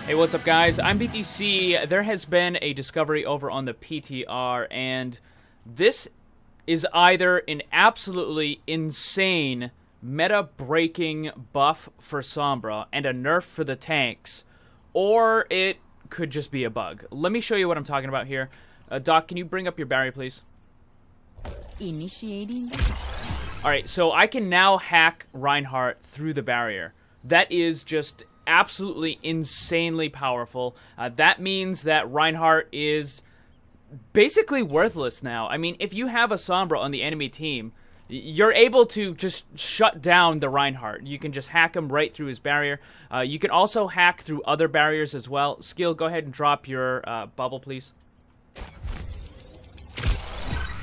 Hey, what's up, guys? I'm BTC. There has been a discovery over on the PTR, and this is either an absolutely insane meta-breaking buff for Sombra and a nerf for the tanks, or it could just be a bug. Let me show you what I'm talking about here. Doc, can you bring up your barrier, please? Initiating. Alright, so I can now hack Reinhardt through the barrier. That is just absolutely insanely powerful. That means that Reinhardt is basically worthless now. I mean, if you have a Sombra on the enemy team, you're able to just shut down the Reinhardt. You can just hack him right through his barrier. You can also hack through other barriers as well. Skill, go ahead and drop your bubble, please.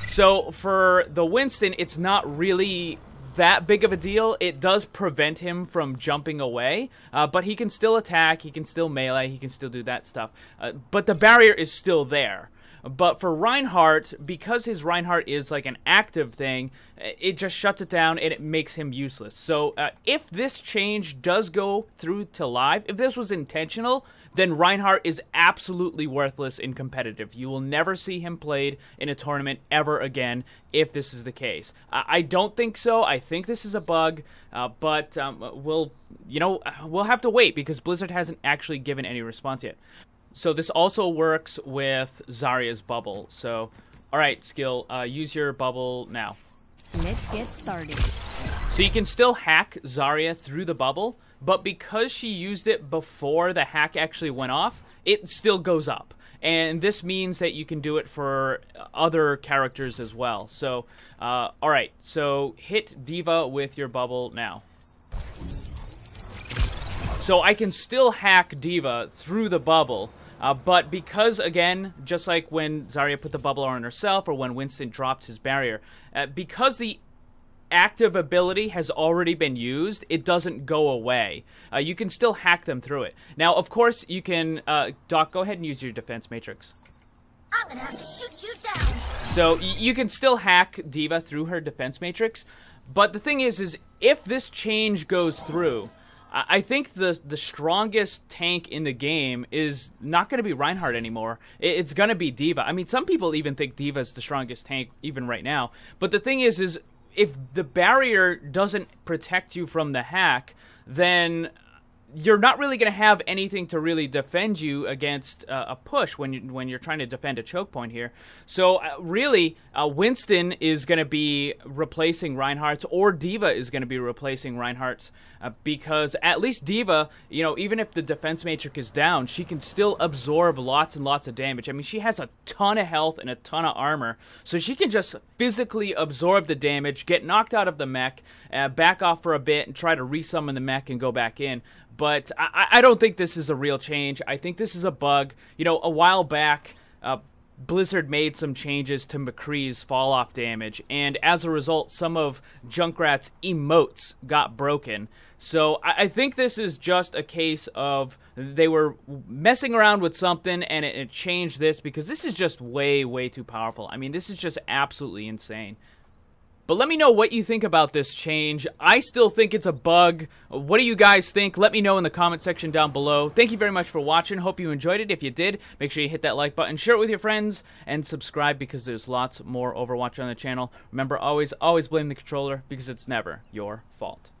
So for the Winston, it's not really that big of a deal. It does prevent him from jumping away, but he can still attack, he can still melee, he can still do that stuff. But the barrier is still there. But for Reinhardt, because his Reinhardt is like an active thing, it just shuts it down and it makes him useless. So if this change does go through to live, if this was intentional, then Reinhardt is absolutely worthless in competitive. You will never see him played in a tournament ever again if this is the case. I don't think so. I think this is a bug, but we'll have to wait because Blizzard hasn't actually given any response yet. So this also works with Zarya's bubble. So, all right, Skill, use your bubble now. Let's get started. So you can still hack Zarya through the bubble, but because she used it before the hack actually went off, it still goes up. And this means that you can do it for other characters as well. So, all right, so hit D.Va with your bubble now. So I can still hack D.Va through the bubble, but because, again, just like when Zarya put the bubble on herself or when Winston dropped his barrier, because the active ability has already been used, it doesn't go away. You can still hack them through it. Now, of course, you can... Doc, go ahead and use your defense matrix. I'm gonna have to shoot you down. So you can still hack D.Va through her defense matrix, but the thing is if this change goes through, I think the strongest tank in the game is not going to be Reinhardt anymore. It's going to be D.Va. I mean, some people even think D.Va is the strongest tank even right now. But the thing is if the barrier doesn't protect you from the hack, then you're not really going to have anything to really defend you against a push when you're trying to defend a choke point here. So really, Winston is going to be replacing Reinhardt, or D.Va is going to be replacing Reinhardt, because at least D.Va, even if the defense matrix is down, she can still absorb lots and lots of damage. I mean, she has a ton of health and a ton of armor, so she can just physically absorb the damage, get knocked out of the mech, back off for a bit, and try to resummon the mech and go back in. But I don't think this is a real change. I think this is a bug. A while back, Blizzard made some changes to McCree's fall-off damage, and as a result, some of Junkrat's emotes got broken. So I think this is just a case of they were messing around with something, and it changed this, because this is just way, way too powerful. I mean, this is just absolutely insane. But let me know what you think about this change. I still think it's a bug. What do you guys think? Let me know in the comment section down below. Thank you very much for watching. Hope you enjoyed it. If you did, make sure you hit that like button, share it with your friends, and subscribe because there's lots more Overwatch on the channel. Remember, always blame the controller because it's never your fault.